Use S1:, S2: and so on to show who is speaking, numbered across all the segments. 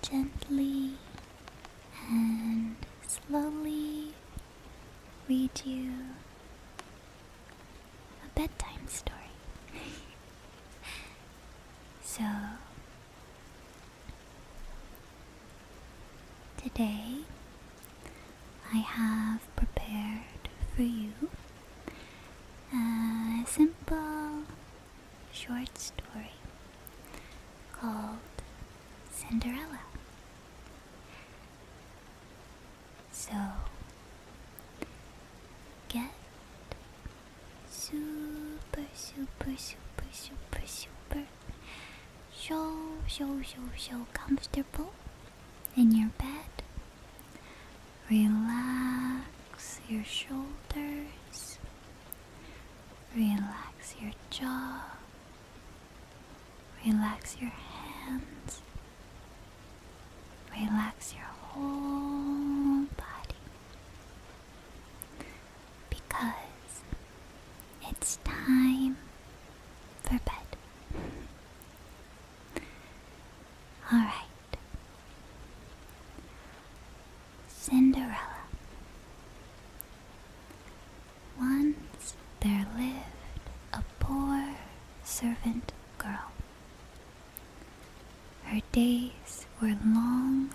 S1: gently and slowly read you a bedtime story. So, today I have prepared for you a simple short story called Cinderella. So, get super so comfortable in your bed. Relax your shoulders, relax your jaw, relax your hands, relax your whole body, because it's time for bed. Alright. Cinderella. Once there lived a poor servant girl. Her days were long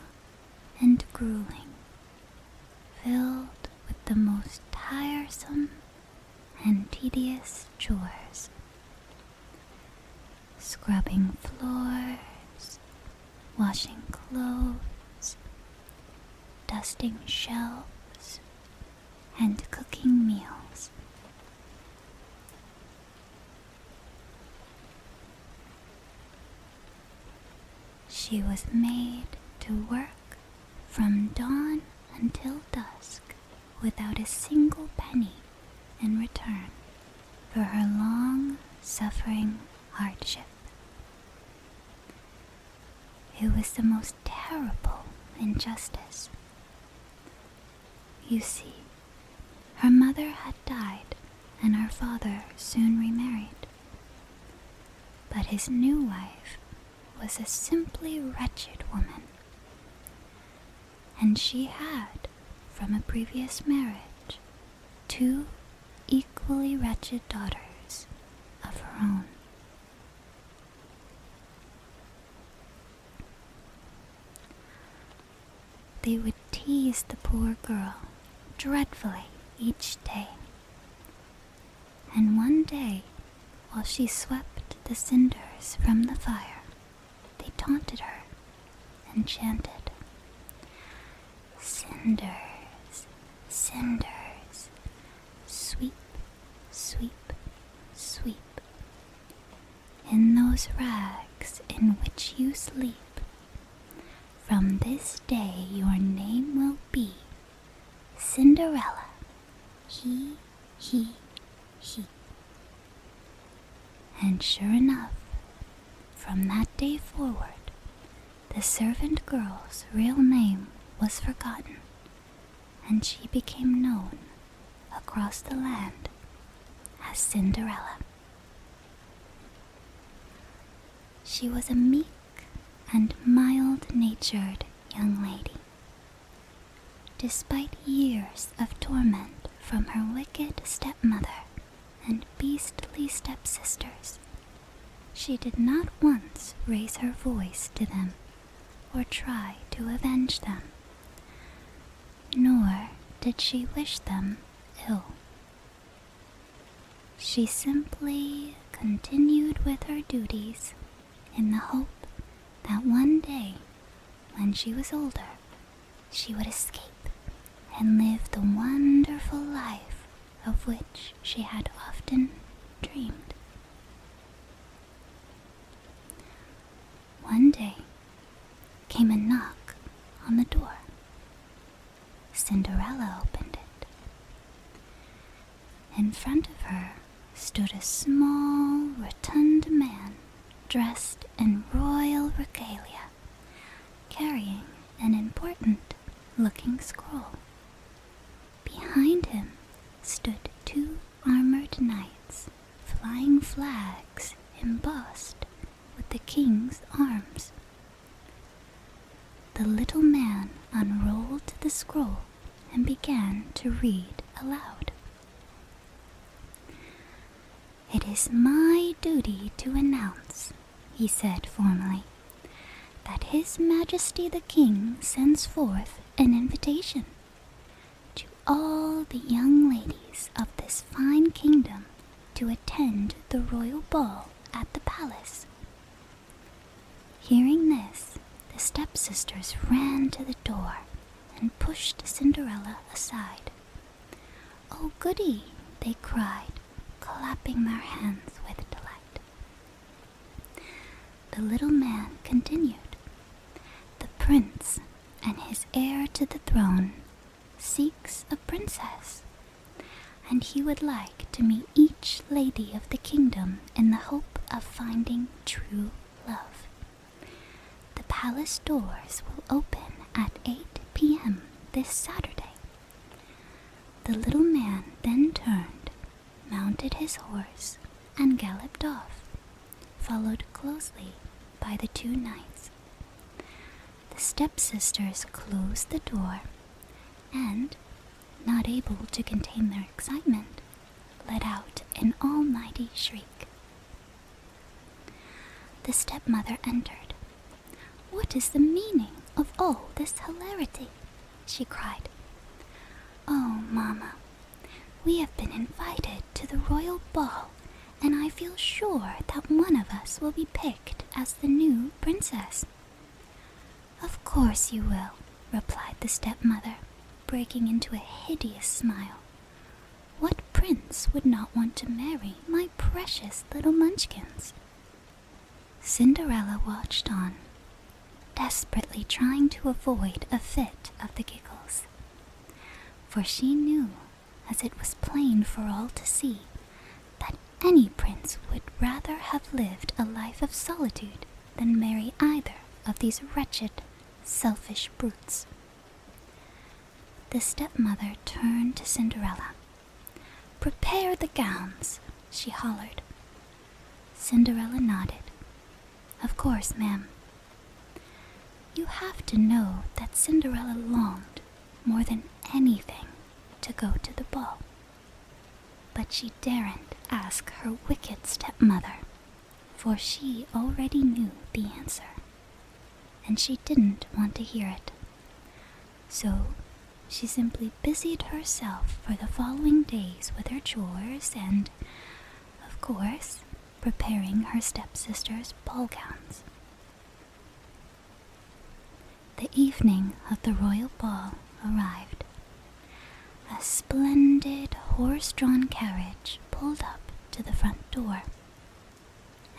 S1: and grueling, filled with the most tiresome and tedious chores. Scrubbing floors, washing clothes, dusting shelves, and cooking meals. She was made to work from dawn until dusk without a single penny in return for her long-suffering hardship. It was the most terrible injustice. You see, her mother had died and her father soon remarried. But his new wife was a simply wretched woman, and she had, from a previous marriage, 2 equally wretched daughters of her own. They would tease the poor girl dreadfully each day. And one day, while she swept the cinders from the fire, they taunted her and chanted, "Cinders, cinders, sweep, sweep, sweep. In those rags in which you sleep, from this day your name will be Cinderella, he, he, he." And sure enough, from that day forward, the servant girl's real name was forgotten, and she became known across the land as Cinderella. She was a meek and mild-natured young lady. Despite years of torment from her wicked stepmother and beastly stepsisters, she did not once raise her voice to them or try to avenge them, nor did she wish them ill. She simply continued with her duties in the hope that one day, when she was older, she would escape and live the wonderful life of which she had often dreamed. One day came a knock on the door. Cinderella opened it. In front of her stood a small, rotund man dressed in royal regalia, carrying an important-looking scroll. Behind him stood 2 armored knights, flying flags embossed with the king's arms. The little man unrolled the scroll and began to read aloud. "It is my duty to announce," he said formally, "that His Majesty the King sends forth an invitation to all the young ladies of this fine kingdom to attend the royal ball at the palace." Hearing this, the stepsisters ran to the door and pushed Cinderella aside. "Oh, goody!" they cried, clapping their hands with delight. The little man continued. "The prince and his heir to the throne seeks a princess, and he would like to meet each lady of the kingdom in the hope of finding true love. The palace doors will open at 8 p.m. this Saturday." The little man then turned, mounted his horse, and galloped off, followed closely by the two knights. The stepsisters closed the door and, not able to contain their excitement, let out an almighty shriek. The stepmother entered. "What is the meaning of all this hilarity?" she cried. "Oh, Mama, we have been invited to the royal ball, and I feel sure that one of us will be picked as the new princess." "Of course you will," replied the stepmother, breaking into a hideous smile. "What prince would not want to marry my precious little munchkins?" Cinderella watched on, desperately trying to avoid a fit of the giggles, for she knew, as it was plain for all to see, that any prince would rather have lived a life of solitude than marry either of these wretched, selfish brutes. The stepmother turned to Cinderella. "Prepare the gowns," she hollered. Cinderella nodded. "Of course, ma'am." You have to know that Cinderella longed, more than anything, to go to the ball. But she daren't ask her wicked stepmother, for she already knew the answer, and she didn't want to hear it. So she simply busied herself for the following days with her chores and, of course, preparing her stepsister's ball gowns. The evening of the royal ball arrived. A splendid horse-drawn carriage pulled up to the front door,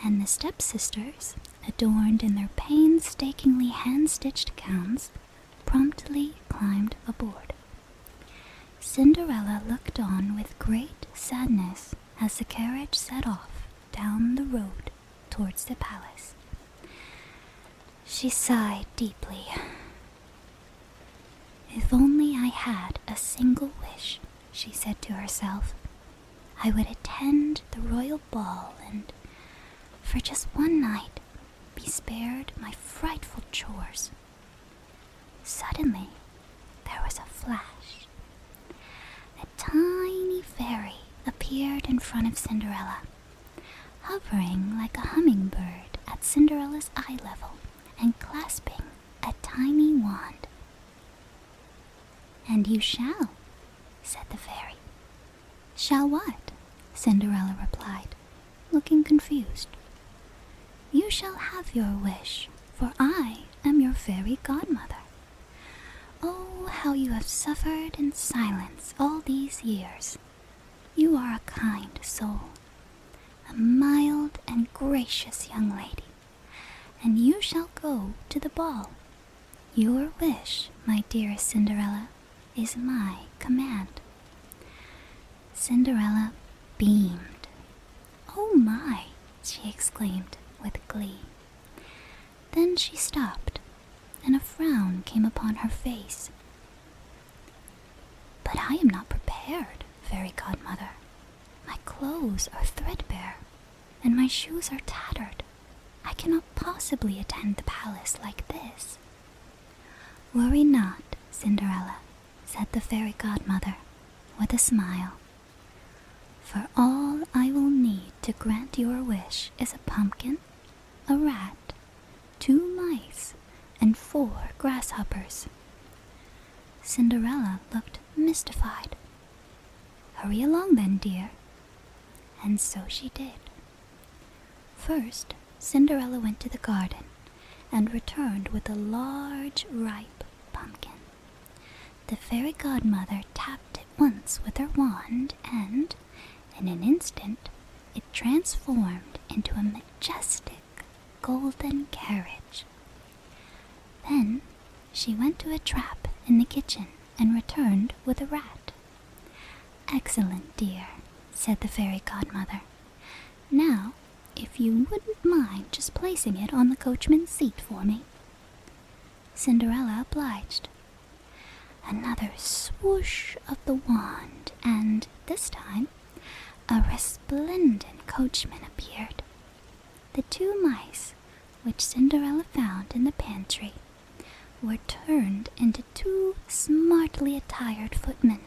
S1: and the stepsisters, adorned in their painstakingly hand-stitched gowns, promptly climbed aboard. Cinderella looked on with great sadness as the carriage set off down the road towards the palace. She sighed deeply. "If only I had a single wish," she said to herself, "I would attend the royal ball and, for just one night, be spared my frightful chores." Suddenly, there was a flash. A tiny fairy appeared in front of Cinderella, hovering like a hummingbird at Cinderella's eye level and clasping a tiny wand. "And you shall," said the fairy. "Shall what?" Cinderella replied, looking confused. "You shall have your wish, for I am your fairy godmother. Oh, how you have suffered in silence all these years. You are a kind soul, a mild and gracious young lady, and you shall go to the ball. Your wish, my dearest Cinderella, is my command." Cinderella beamed. "Oh my!" she exclaimed with glee. Then she stopped, and a frown came upon her face. "But I am not prepared, fairy godmother. My clothes are threadbare, and my shoes are tattered. I cannot possibly attend the palace like this." "Worry not, Cinderella," said the fairy godmother with a smile. "For all I will need to grant your wish is a pumpkin, a rat, 2 mice, and 4 grasshoppers." Cinderella looked mystified. "Hurry along then, dear." And so she did. First, Cinderella went to the garden and returned with a large, ripe pumpkin. The fairy godmother tapped it once with her wand, and, in an instant, it transformed into a majestic golden carriage. Then she went to a trap in the kitchen and returned with a rat. "Excellent, dear," said the fairy godmother. "Now, if you wouldn't mind just placing it on the coachman's seat for me." Cinderella obliged. Another swoosh of the wand, and this time a resplendent coachman appeared. The 2 mice, which Cinderella found in the pantry, were turned into 2 smartly attired footmen,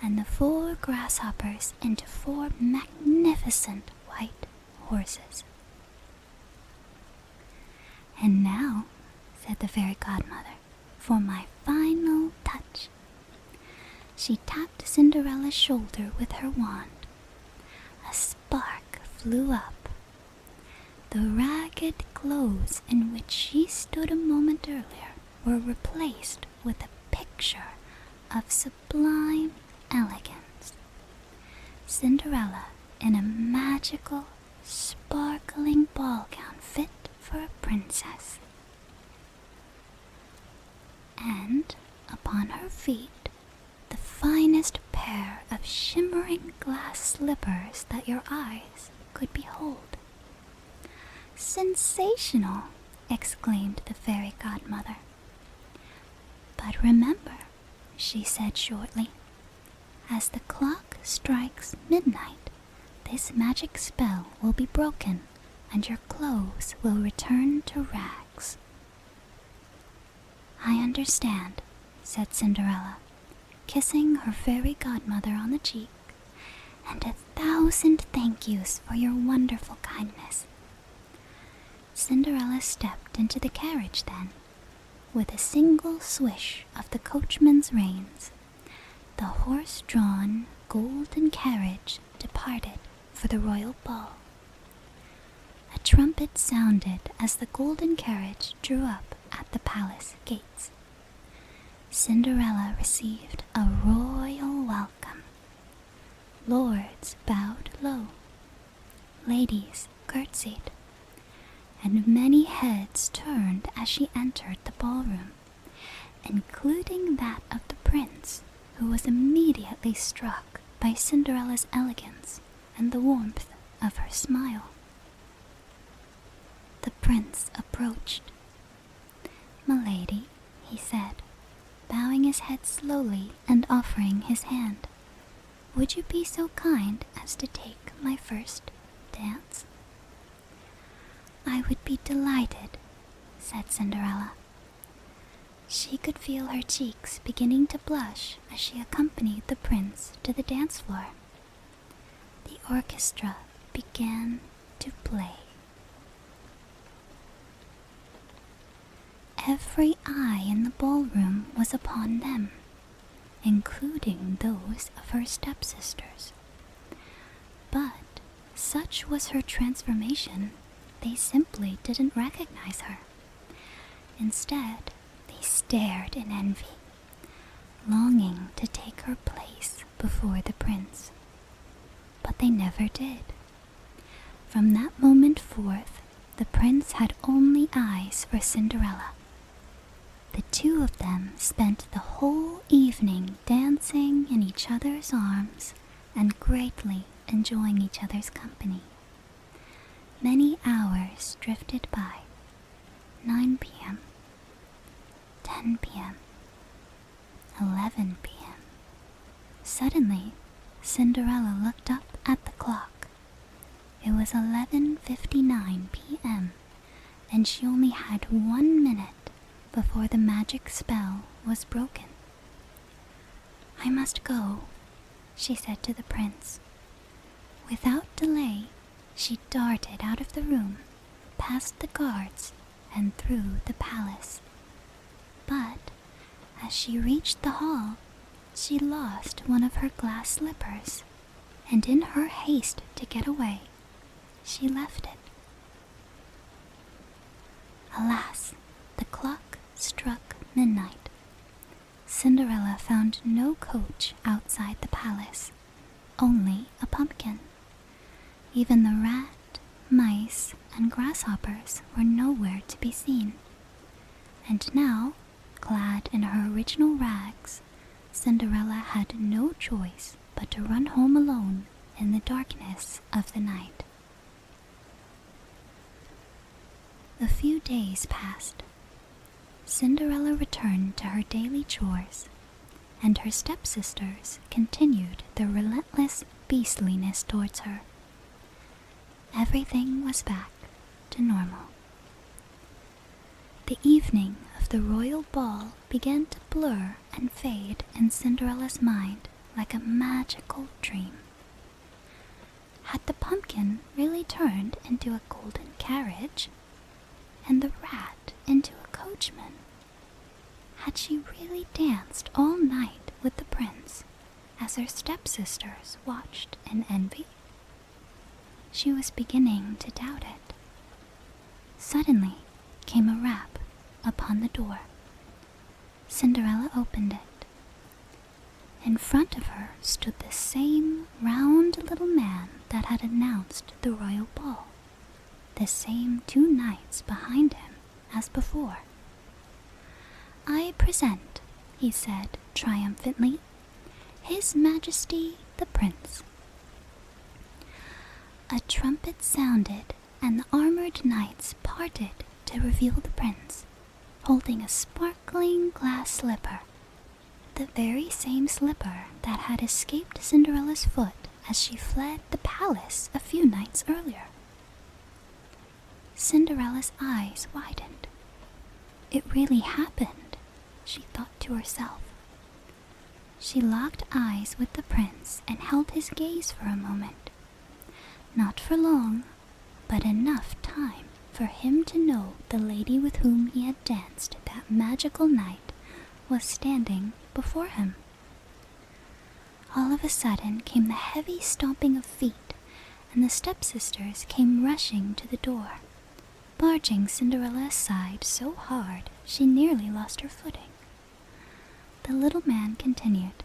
S1: and the 4 grasshoppers into 4 magnificent white horses. "And now," said the fairy godmother, "for my final touch." She tapped Cinderella's shoulder with her wand. A spark flew up. The ragged clothes in which she stood a moment earlier were replaced with a picture of sublime elegance. Cinderella in a magical, sparkling ball gown fit for a princess. And upon her feet, the finest pair of shimmering glass slippers that your eyes could behold. "Sensational!" exclaimed the fairy godmother. "But remember," she said shortly, "as the clock strikes midnight, this magic spell will be broken and your clothes will return to rags." "I understand," said Cinderella, kissing her fairy godmother on the cheek, "and 1,000 thank yous for your wonderful kindness." Cinderella stepped into the carriage then. With a single swish of the coachman's reins, the horse-drawn golden carriage departed for the royal ball. A trumpet sounded as the golden carriage drew up at the palace gates. Cinderella received a royal welcome. Lords bowed low, ladies curtsied, and many heads turned as she entered the ballroom, including that of the prince, who was immediately struck by Cinderella's elegance and the warmth of her smile. The prince approached. "Milady," he said, bowing his head slowly and offering his hand, "would you be so kind as to take my first dance?" "I would be delighted," said Cinderella. She could feel her cheeks beginning to blush as she accompanied the prince to the dance floor. The orchestra began to play. Every eye in the ballroom was upon them, including those of her stepsisters. But such was her transformation, they simply didn't recognize her. Instead, they stared in envy, longing to take her place before the prince. But they never did. From that moment forth, the prince had only eyes for Cinderella. The 2 of them spent the whole evening dancing in each other's arms and greatly enjoying each other's company. Many hours drifted by. 9 p.m., 10 p.m., 11 p.m. Suddenly, Cinderella looked up at the clock. It was 11:59 p.m., and she only had 1 minute before the magic spell was broken. "I must go," she said to the prince. Without delay, she darted out of the room, past the guards, and through the palace. But as she reached the hall, she lost one of her glass slippers, and in her haste to get away, she left it. Alas, the clock struck midnight. Cinderella found no coach outside the palace, only a pumpkin. Even the rat, mice, and grasshoppers were nowhere to be seen. And now, clad in her original rags, Cinderella had no choice but to run home alone in the darkness of the night. A few days passed. Cinderella returned to her daily chores, and her stepsisters continued their relentless beastliness towards her. Everything was back to normal. The evening of the royal ball began to blur and fade in Cinderella's mind like a magical dream. Had the pumpkin really turned into a golden carriage, and the rat into a coachman? Had she really danced all night with the prince, as her stepsisters watched in envy? She was beginning to doubt it. Suddenly came a rap upon the door. Cinderella opened it. In front of her stood the same round little man that had announced the royal ball, the same 2 knights behind him as before. "I present," he said triumphantly, "His Majesty the Prince." A trumpet sounded, and the armored knights parted to reveal the prince, holding a sparkling glass slipper, the very same slipper that had escaped Cinderella's foot as she fled the palace a few nights earlier. Cinderella's eyes widened. It really happened, she thought to herself. She locked eyes with the prince and held his gaze for a moment. Not for long, but enough time for him to know the lady with whom he had danced that magical night was standing before him. All of a sudden came the heavy stomping of feet, and the stepsisters came rushing to the door, barging Cinderella aside so hard she nearly lost her footing. The little man continued,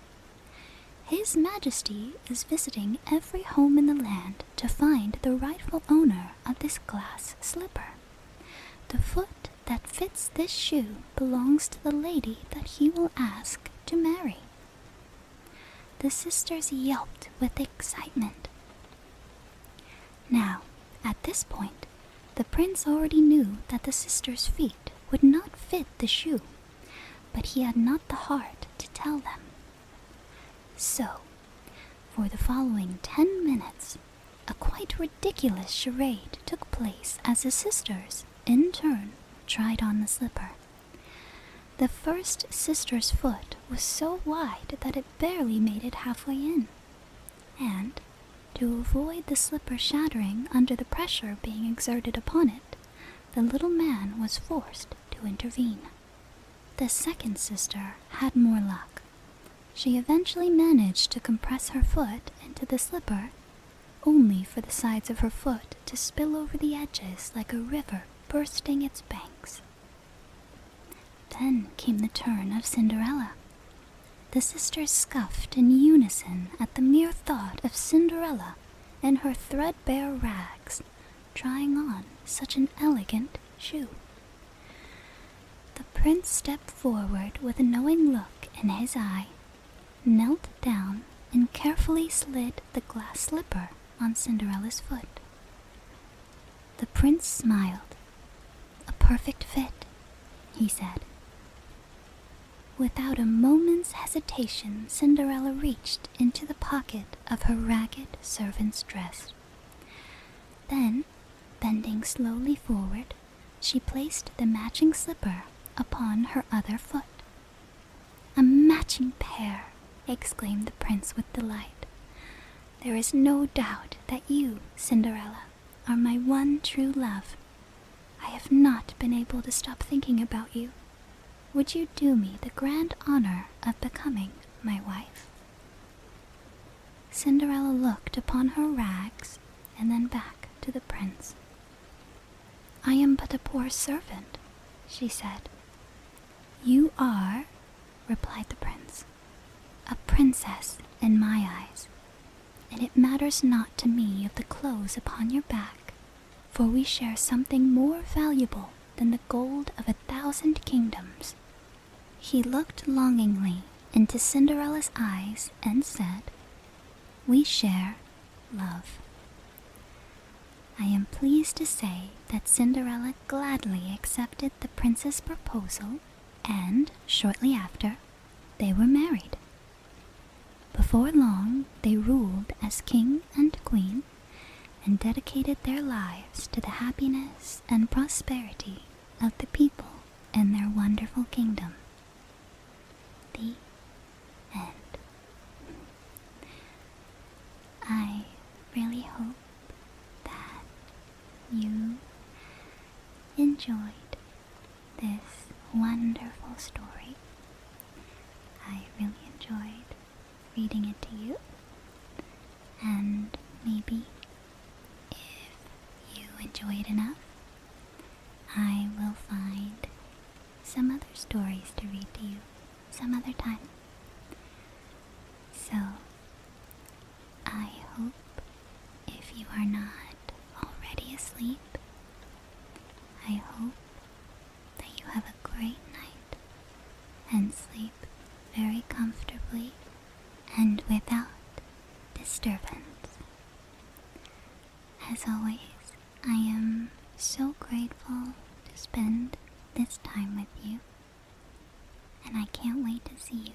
S1: "His Majesty is visiting every home in the land to find the rightful owner of this glass slipper. The foot that fits this shoe belongs to the lady that he will ask to marry." The sisters yelped with excitement. Now, at this point, the prince already knew that the sisters' feet would not fit the shoe, but he had not the heart to tell them. So, for the following 10 minutes, a quite ridiculous charade took place as the sisters, in turn, tried on the slipper. The first sister's foot was so wide that it barely made it halfway in, and, to avoid the slipper shattering under the pressure being exerted upon it, the little man was forced to intervene. The second sister had more luck. She eventually managed to compress her foot into the slipper, only for the sides of her foot to spill over the edges like a river bursting its banks. Then came the turn of Cinderella. The sisters scuffed in unison at the mere thought of Cinderella in her threadbare rags trying on such an elegant shoe. The prince stepped forward with a knowing look in his eye, knelt down, and carefully slid the glass slipper on Cinderella's foot. The prince smiled. "A perfect fit," he said. Without a moment's hesitation, Cinderella reached into the pocket of her ragged servant's dress. Then, bending slowly forward, she placed the matching slipper upon her other foot. "A matching pair!" exclaimed the prince with delight. "There is no doubt that you, Cinderella, are my one true love. I have not been able to stop thinking about you. Would you do me the grand honor of becoming my wife?" Cinderella looked upon her rags and then back to the prince. "I am but a poor servant," she said. "You are," replied the prince, "a princess in my eyes, and it matters not to me of the clothes upon your back, for we share something more valuable than the gold of 1,000 kingdoms." He looked longingly into Cinderella's eyes and said, "We share love." I am pleased to say that Cinderella gladly accepted the prince's proposal, and shortly after, they were married. Before long, they ruled as king and queen and dedicated their lives to the happiness and prosperity of the people in their wonderful kingdom. The end. I really hope that you enjoyed this wonderful story. I really enjoyed reading it to you, and maybe if you enjoy it enough, I will find some other stories to read to you some other time. So I hope, if you are not already asleep, I hope that you have a great night and sleep very comfortably and without disturbance. As always, I am so grateful to spend this time with you, and I can't wait to see you